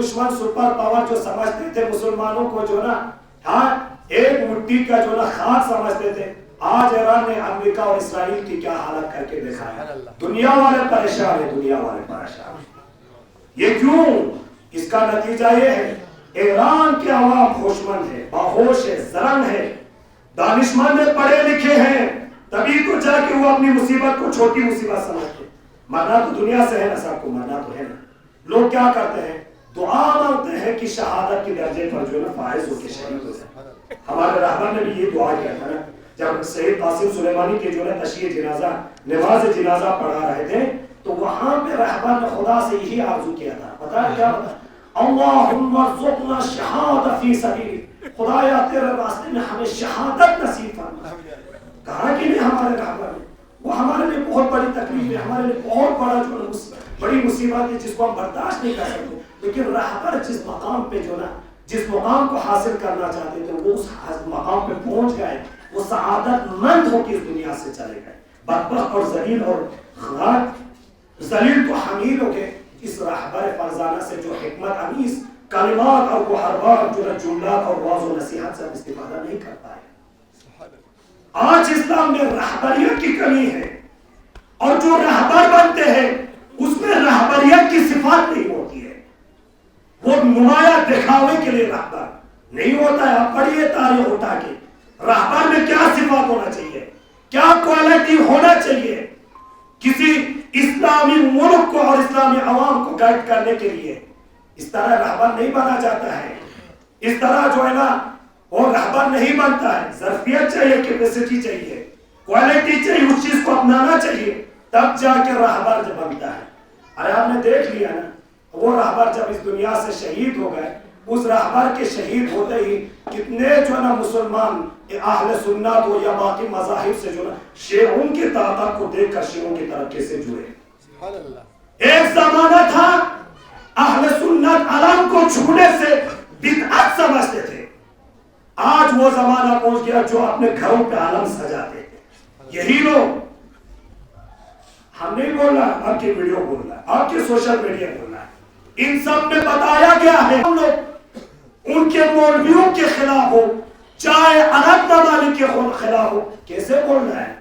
دشمن super power جو سمجھتے تھے مسلمانوں کو جو نا ایک مٹی کا جو نا خاک سمجھتے تھے، آج ایران نے امریکہ اور اسرائیل کی کیا حالت کر کے دکھا ہے۔ دنیا والے پریشان ہیں، دنیا والے پریشان ہیں۔ یہ کیوں؟ اس کا نتیجہ یہ ہے ایران کے عوام ہوشمند ہے، باہوش ہے، زرنگ ہے، دانشمند ہے، پڑھے لکھے ہیں، تبھی تو جا کے وہ اپنی مصیبت کو چھوٹی مصیبت سمجھتے۔ مرنا تو دنیا سے ہے نا، سب کو مرنا تو ہے نا۔ لوگ کیا کرتے ہیں؟ دعا مانگتے ہیں کہ شہادت کے درجے پر جو ہے نا فائز ہو کے شہید ہو جائے۔ ہمارے رہبر نے بھی یہ دعا کیا تھا نا، جب سید قاسم سلیمانی کے جو ہے تشییع جنازہ نماز جنازہ پڑھا رہے تھے تو وہاں پہ رہبر نے خدا سے یہی آرزو کیا تھا، پتہ ہے کیا بتا؟ اللہم ارزقنا الشہادۃ فی سبیلک، خدایا تیرے راستے میں ہمیں شہادت نصیب فرما۔ کہاں کے لیے ہمارے رہبر نے؟ وہ ہمارے لیے بہت بڑی تکلیف ہے، ہمارے لیے بہت بڑا جو بڑی مصیبت ہے جس کو ہم برداشت نہیں کر سکتے، لیکن رہبر جس مقام پہ جو نا جس مقام کو حاصل کرنا چاہتے تھے وہ اس مقام پہ پہنچ گئے، وہ سعادت مند ہو کے اس دنیا سے چلے گئے۔ بدبخت اور ذلیل اور خاک ذلیل تو حمیل ہو کے اس رہبر فرزانہ سے جو حکمت امیز کلمات اور محربات جو جملات اور واضح و نصیحت سے استفادہ نہیں کر پائے۔ آج اسلام میں رہبریت کی کمی ہے، اور جو رہبر بنتے ہیں اس میں رہبریت کی صفات نہیں ہوتی ہے، وہ نمایاں دکھاوے کے لیے رہبر نہیں ہوتا ہے۔ آپ پڑھیے تاریخ اٹھا کے، رہبر میں کیا صفات ہونا چاہیے، کیا کوالٹی ہونا چاہیے کسی اسلامی ملک کو اور اسلامی عوام کو گائیڈ کرنے کے لیے۔ اس طرح رہبر نہیں بنا جاتا ہے، اس طرح جو ہے نا وہ رہبر نہیں بنتا ہے۔ ظرفیت چاہیے، کیپیسٹی چاہیے، کوالٹی چاہیے، اس چیز کو اپنانا چاہیے، تب جا کے رہبر جو بنتا ہے۔ ارے آپ نے دیکھ لیا نا، وہ رہبر جب اس دنیا سے شہید ہو گئے، اس رہبر کے شہید ہوتے ہی کتنے جو ہے نا مسلمان اہل سنت ہو یا باقی مذاہب سے جو نا شیعوں کی طاقت کو دیکھ کر شیعوں کی طرف کیسے جڑے۔ ایک زمانہ تھا اہل سنت علم کو چھونے سے بدعت سمجھتے تھے، آج وہ زمانہ پہنچ گیا جو اپنے گھروں پہ علم سجاتے تھے۔ یہی لوگ، ہم نہیں بول رہا، آپ کی ویڈیو بول رہا ہے، آپ کی سوشل میڈیا بول رہا ہے، ان سب میں بتایا گیا ہے ہم لوگ ان کے مولویوں کے خلاف ہو، چاہے عرب ممالک کے خلاف ہو، کیسے بول رہا ہے؟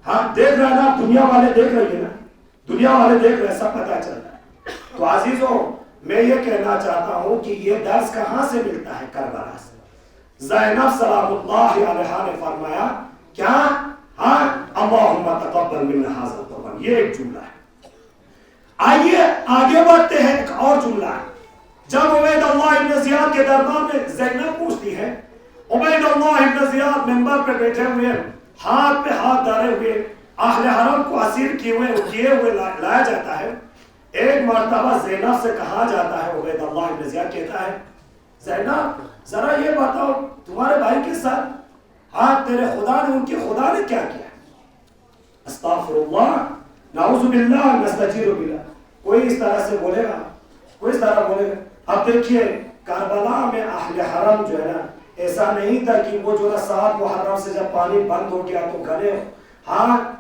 ہم دیکھ رہے ہیں نا، دنیا والے دیکھ رہے ہیں نا، دنیا والے دیکھ رہے ہیں، سب پتہ چل رہا ہے۔ تو عزیزوں، میں یہ کہنا چاہتا ہوں کہ یہ درس کہاں سے ملتا ہے؟ کربلا سے۔ زینب سلام اللہ علیہا نے فرمایا کیا؟ اللہم تقبل منا ھذا القربان، یہ ایک جملہ ہے۔ آئیے آگے بڑھتے ہیں، ایک اور جملہ ہے۔ جب عبید اللہ ابن زیاد کے دربار میں زینب پوچھتی ہے، عبید اللہ ابن زیاد منبر پہ بیٹھے ہوئے، ہاتھ پہ ہاتھ ڈالے ہوئے، اہل حرم کو اسیر کیے ہوئے لایا جاتا ہے۔ ایک مرتبہ زینب سے کہا جاتا ہے، عبید اللہ ابن زیاد کہتا ہے، زینب ذرا یہ بتاؤ تمہارے بھائی کے ساتھ تیرے خدا نے، ان کے خدا نے کیا کیا؟ استغفر اللہ، نعوذ باللہ، نستجیر باللہ۔ کوئی اس طرح سے بولے گا؟ کوئی اس طرح بولے گا؟ اب دیکھیے کربلا میں اہل حرم جو ہے نا، ایسا نہیں تھا کہ وہ جو ہے 7 محرم سے جب پانی بند ہو گیا تو گلے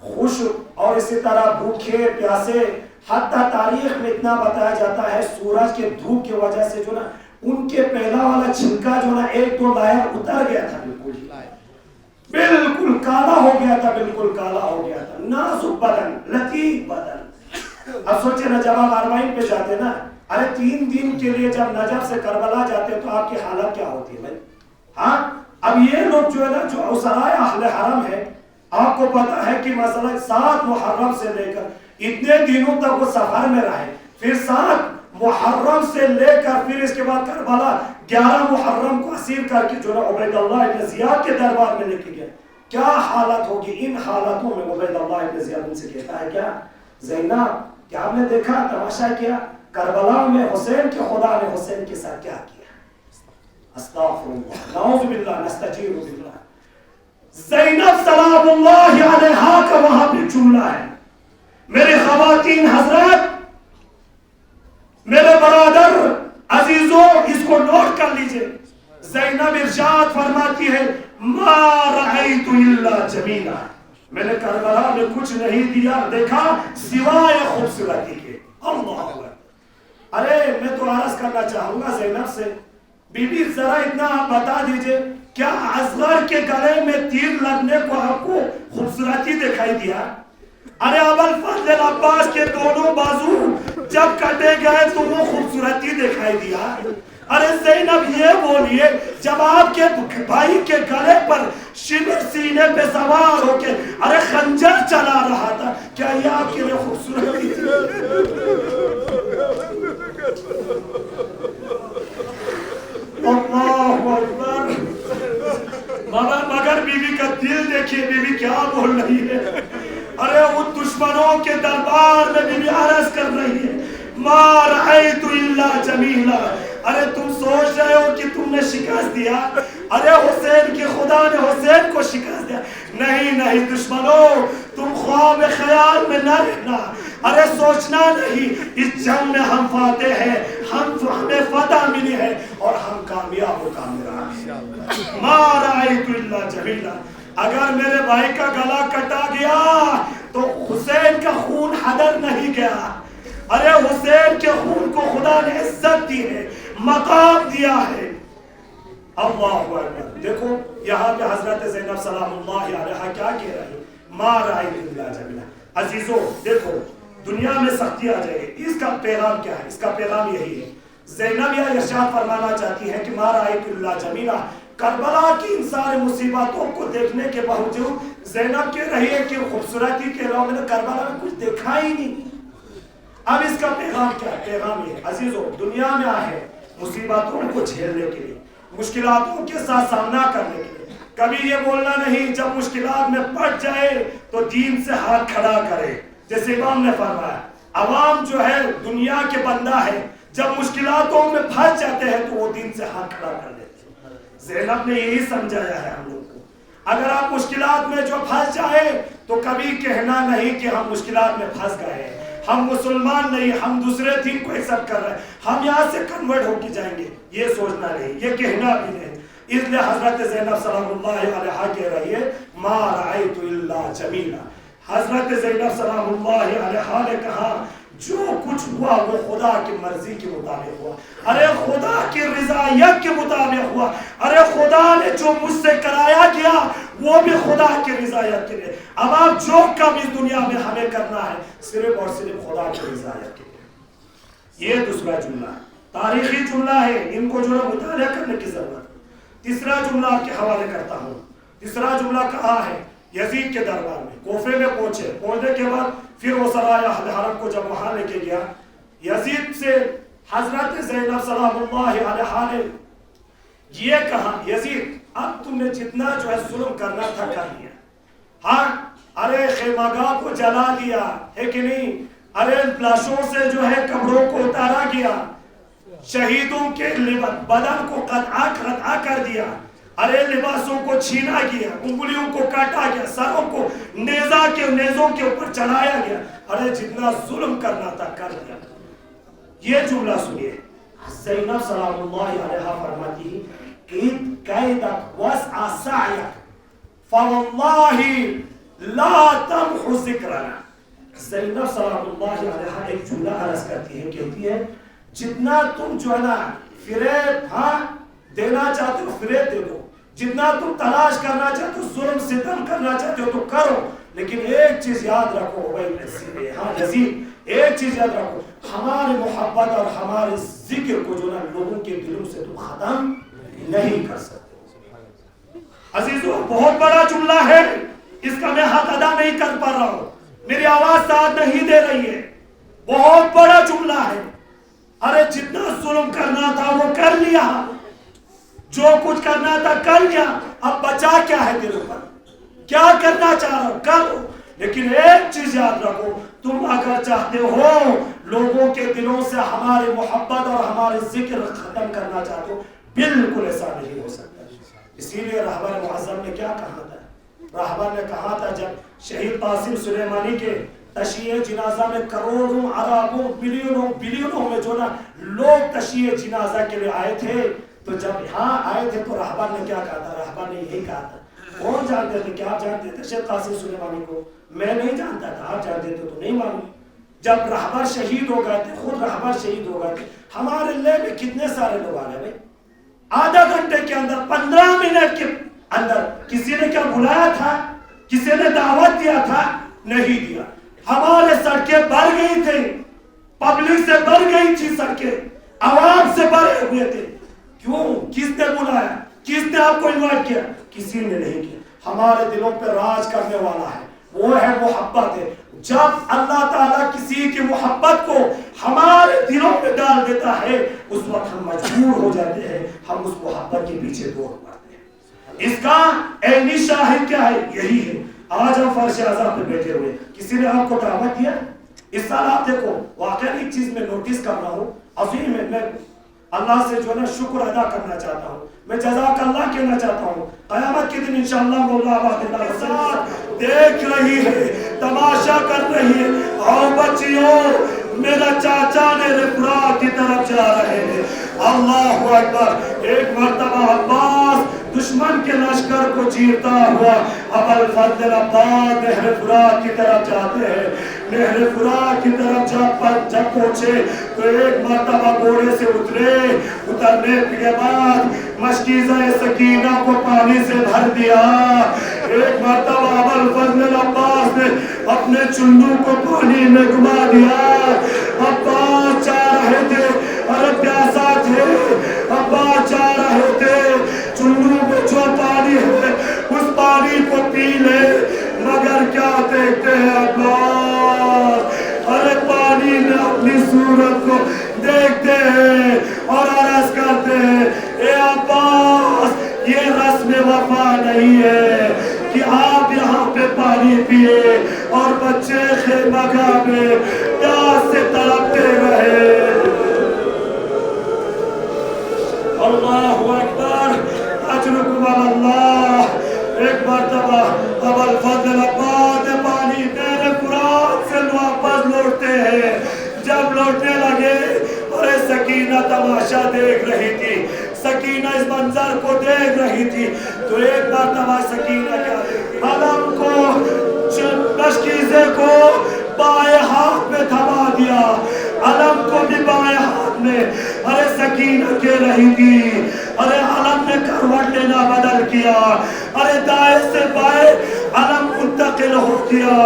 خوش اور اسی طرح بھوکے پیاسے، حتیٰ تاریخ میں اتنا بتایا جاتا ہے سورج کے دھوپ کی وجہ سے جو نا ان کے پہلا والا چھلکا جو نا 1-2 لائر اتر گیا تھا، بالکل کالا ہو گیا تھا، بالکل کالا ہو گیا تھا، نازک بدن، لطیف بدن۔ اب سوچے نا جب آپ اربعین پہ جاتے نا، ارے 3 دن کے لیے جب نجف سے کربلا جاتے تو آپ کی حالت کیا ہوتی ہے بھائی؟ اب یہ لوگ جو ہے نا جو اسرائے اہل حرم ہے، آپ کو پتا ہے کہ مثلا 7 محرم سے لے کر اتنے دنوں تک وہ سفر میں رہے، پھر 7 محرم سے لے کر پھر اس کے بعد کربلا 11 محرم کو اسیر کر کے جو نا عبید اللہ ابن زیاد کے دربار میں لے کے گئے۔ کیا حالت ہوگی؟ ان حالتوں میں عبید اللہ ابن زیاد ان سے کہتا ہے کیا؟ زینب کیا آپ نے دیکھا تماشا کیا کربلا میں حسین کے خدا نے حسین کے ساتھ کیا کیا؟ استغفر اللہ نعوذ باللہ نستجیر باللہ. زینب سلام اللہ علیہا کا وہاں پہ جملہ ہے. میرے خواتین حضرات، میرے برادر عزیزوں، اس کو نوٹ کر لیجئے. زینب ارشاد فرماتی ہے ما رأیت الا جمیلا، میں نے کربلا میں کچھ نہیں دیا دیکھا سوائے خوبصورتی کے. اللہ اکبر. ارے میں تو عرض کرنا چاہوں گا زینب سے، بی بی ذرا اتنا آپ بتا دیجئے کیا اصغر کے گلے میں تیر لگنے کو آپ کو خوبصورتی دکھائی دیا؟ ارے ابوالفضل العباس کے دونوں بازو جب کٹے گئے تو وہ خوبصورتی دکھائی دیا؟ ارے زینب یہ بولیے جب آپ کے بھائی کے گلے پر شمر سینے پہ سوار ہو کے ارے خنجر چلا رہا تھا، کیا یہ آپ کے لیے خوبصورتی تھی؟ اللہ اکبر. مگر بی بی کا دل دیکھیے، بی بی کیا بول رہی ہے. ارے ان دشمنوں کے دربار میں بی بی عرض کر رہی ہے ما رأیت الا جمیلا. ارے تم سوچ رہے ہو کہ تم نے شکست دیا؟ ارے حسین کے خدا نے حسین کو شکست دیا. نہیں دشمنوں، تم خواب خیال میں نہ رہنا. ارے سوچنا نہیں، اس جنگ میں ہم فاتح ہیں، ہمیں فتح ملی ہے اور ہم کامیاب و کامیاب. ما رأیت الا جمیلا. اگر میرے بھائی کا گلا کٹا گیا تو حسین کا خون ہدر نہیں گیا. ارے حسین کے خون کو خدا نے عزت دی ہے، مقام دیا ہے. اللہ اکبر. دیکھو یہاں پہ حضرت زینب سلام اللہ علیہا کیا کہہ رہی ہے ما رأیت الا جمیلا. عزیزوں دیکھو دنیا میں سختی آ جائے گی، اس کا پیغام کیا ہے؟ اس کا پیغام یہی ہے. زینب یہ ارشاد فرمانا چاہتی ہے کہ ما رأیت الا جمیلا. کربلا کی ان سارے مصیبتوں کو دیکھنے کے باوجود زینب کہہ رہی ہے کہ خوبصورتی کے علاوہ میں نے کربلا میں کچھ دیکھا ہی نہیں. اب اس کا پیغام کیا ہے؟ پیغام یہ عزیزوں دنیا میں آئے مصیبتوں کو جھیلنے کے لیے، مشکلاتوں کے ساتھ سامنا کرنے کے لیے. کبھی یہ بولنا نہیں جب مشکلات میں پڑ جائے تو دین سے ہاتھ کھڑا کرے. جیسے امام نے فرمایا عوام جو ہے دنیا کے بندہ ہے، جب مشکلاتوں میں پھنس جاتے ہیں تو وہ دین سے ہاتھ کھڑا کر دیتے ہیں. زینب نے یہی سمجھایا ہے ہم لوگ کو. اگر آپ مشکلات میں جو پھنس جائے تو کبھی کہنا نہیں کہ ہم مشکلات میں پھنس گئے ہیں، ہم مسلمان نہیں، ہم دوسرے دین کو ایکسپٹ کر رہے ہیں، ہم یہاں سے کنورٹ ہو کے جائیں گے. یہ سوچنا نہیں، یہ کہنا بھی نہیں. اس لیے حضرت زینب سلام اللہ علیہا کہہ رہی ہے ما رأیت الا جمیلا. حضرت زینب سلام اللہ علیہا نے کہا جو کچھ ہوا وہ خدا کی مرضی کے مطابق ہوا. ارے خدا کی رضایت کے مطابق ہوا. ارے خدا نے جو مجھ سے کرایا گیا وہ بھی خدا کی رضایت کے لیے. اب آپ جو کم اس دنیا میں ہمیں کرنا ہے صرف اور صرف خدا کی رضایت کے لیے. یہ دوسرا جملہ ہے، تاریخی جملہ ہے، ان کو جو ہے مطالعہ کرنے کی ضرورت. تیسرا جملہ آپ کے حوالے کرتا ہوں. تیسرا جملہ کہا ہے یزید کے دربار میں کوفے میں پہنچنے کے بعد پھر وہ سرایہ اہل حرم کو جب وہاں لے کے گیا، یزید سے حضرت زینب سلام اللہ علیہا نے یہ کہا یزید اب تم نے جتنا جو ہے ظلم کرنا تھا کر لیا. ہاں ارے خیمگاہ کو جلا دیا ہے کہ نہیں، ارے لاشوں سے جو ہے قبروں کو اتارا گیا، شہیدوں کے بدن کو قطع کر دیا، ارے لباسوں کو چھینا گیا، انگلیوں کو کاٹا گیا، سروں کو نیزوں کے اوپر چڑھایا گیا. ارے جتنا ظلم کرنا تھا کر دیا. یہ جملہ سنیے زینب سلام اللہ علیہا فرماتی قیدت وسع سعیک فواللہ لا تمحو ذکرنا. زینب سلام اللہ علیہا ایک جملہ عرض کرتی ہے، کہتی ہے جتنا تم جو ہے نا فریب دینا چاہتے ہو فریب دے دو، جتنا تم تلاش کرنا چاہتے ہو ظلم ستم کرنا چاہتے ہو تو کرو، لیکن ایک چیز یاد رکھو یزید ایک چیز یاد رکھو، ہماری محبت اور ہمارے ذکر کو جو نا لوگوں کے دلوں سے تم ختم نہیں کر سکتے. عزیزو بہت بڑا جملہ ہے، اس کا میں حق ادا نہیں کر پا رہا ہوں، میری آواز ساتھ نہیں دے رہی ہے. بہت بڑا جملہ ہے. ارے جتنا ظلم کرنا تھا وہ کر لیا، جو کچھ کرنا تھا کر لیا، اب بچا کیا ہے دل پر؟ کیا کرنا چاہ رہا ہو کرو، لیکن ایک چیز یاد رکھو تم اگر چاہتے ہو لوگوں کے دلوں سے ہماری محبت اور ہمارے ذکر ختم کرنا چاہتے ہو، بالکل ایسا نہیں ہو سکتا۔ اسی لیے رہبر معظم نے کیا کہا تھا؟ رہبر نے کہا تھا جب شہید قاسم سلیمانی کے تشییع جنازہ میں کروڑوں اربوں بلینوں میں جو نا لوگ تشییع جنازہ کے لیے آئے تھے، تو جب یہاں آئے تھے تو رہبر نے کیا کہا تھا؟ رہبر نے یہی کہا تھا، کون جانتے تھے؟ کیا آپ جانتے تھے شہید قاسم سلیمانی کو؟ میں نہیں جانتا تھا، آپ جانتے تھے تو نہیں معلوم۔ جب رہبر شہید ہو گئے تھے، خود رہبر شہید ہو گئے تھے، ہمارے لے میں کتنے سارے لوگ آ گئے بھائی؟ آدھا گھنٹے کے اندر 15 منٹ کے اندر کسی نے کیا بلایا تھا؟ کسی نے دعوت دیا تھا؟ نہیں دیا۔ ہمارے سڑکیں بھر گئی تھی، پبلک سے بھر گئی تھی، سڑکیں عوام سے بھرے ہوئے تھے۔ کیوں؟ کس نے بلایا؟ کس نے آپ کو انوائٹ کیا؟ کسی نے نہیں کیا۔ ہمارے دلوں پہ راج کرنے والا ہے، وہ ہے محبت ہے۔ جب اللہ تعالیٰ کسی کی محبت کو ہمارے دلوں میں ڈال دیتا ہے، اس وقت ہم مجبور ہو جاتے ہیں، ہم اس محبت کے پیچھے دوڑ پڑتے ہیں۔ اس کا عینی شاہد کیا ہے؟ یہی ہے۔ آج ہم فرش اعظم پہ بیٹھے ہوئے، کسی نے آپ کو دعوت دیا؟ اس سال آپ دیکھو، واقعی ایک چیز میں نوٹس کر رہا ہوں، عظیم ہے، میں اللہ سے جو ہے نا شکر ادا کرنا چاہتا ہوں، میں جزاک اللہ کہنا چاہتا ہوں۔ قیامت کے دن انشاءاللہ مولا آباد اللہ کے ساتھ دیکھ رہی ہے، تماشا کر رہی ہے، آؤ بچیوں میرا چاچا نے رفرا کی طرف جا رہے ہیں۔ اللہ اکبر۔ ایک مرتبہ عباس دشمن کے لشکر کو چیرتا ہوا ابوالفضل عباس نہر فرات کی طرف جاتے ہیں۔ نہر فرات کی طرف جب پہنچے تو ایک مرتبہ گھوڑے سے اترنے کے بعد مشکیزہ سکینہ کو پانی سے بھر دیا۔ ایک مرتبہ ابوالفضل عباس نے اپنے چلو کو پانی میں گما دیا۔ عباس چاہ رہے تھے، ارے پیاسا تھے، عباس چاہ رہے تھے چلو میں جو پانی ہے اس پانی کو پی لے، مگر کیا دیکھتے ہیں عباس؟ ارے پانی میں اپنی صورت کو دیکھتے ہیں اور عرض کرتے ہیں، اے عباس یہ رسم وفا نہیں ہے کہ آپ یہاں پہ پانی پیئے اور بچے خیمہ گاہ میں پیاس سے تڑپتے رہے۔ اللہ اکبر، اجرکم اللہ۔ ایک مرتبہ ابوالفضل عباس پانی نہر فرات سے واپس لوٹتے ہیں۔ جب لوٹنے لگے اور سکینہ تماشا دیکھ رہی تھی، سکینہ اس منظر کو دیکھ رہی تھی، تو ایک مرتبہ سکینہ کیا علم کو مشکیزے کو بائیں ہاتھ میں تھما دیا، علم کو بھی بائیں ہاتھ میں۔ ارے سکینہ کہہ رہی تھی، ارے علم نے کروٹ لینا بدل کیا، ارے دائیں سے بائیں علم منتقل ہو گیا۔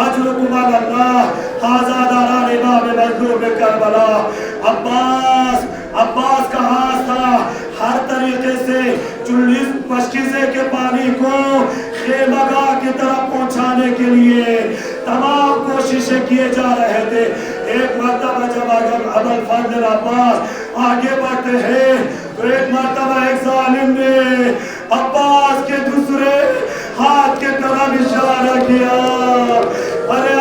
اجرکم اللہ۔ ھذا داران امام مظلوم کربلا۔ عباس کا ہاتھ تھا ہر طریقے سے چلیس مشکیزے کے پانی کو خیمہ گاہ کی طرف پہنچانے کے لیے تمام کوششیں کیے جا رہے تھے۔ ایک مرتبہ جب ابوالفضل عباس آگے بڑھتے ہیں تو ایک مرتبہ ایک ظالم نے عباس کے دوسرے ہاتھ کے طرف اشارہ کیا، ارے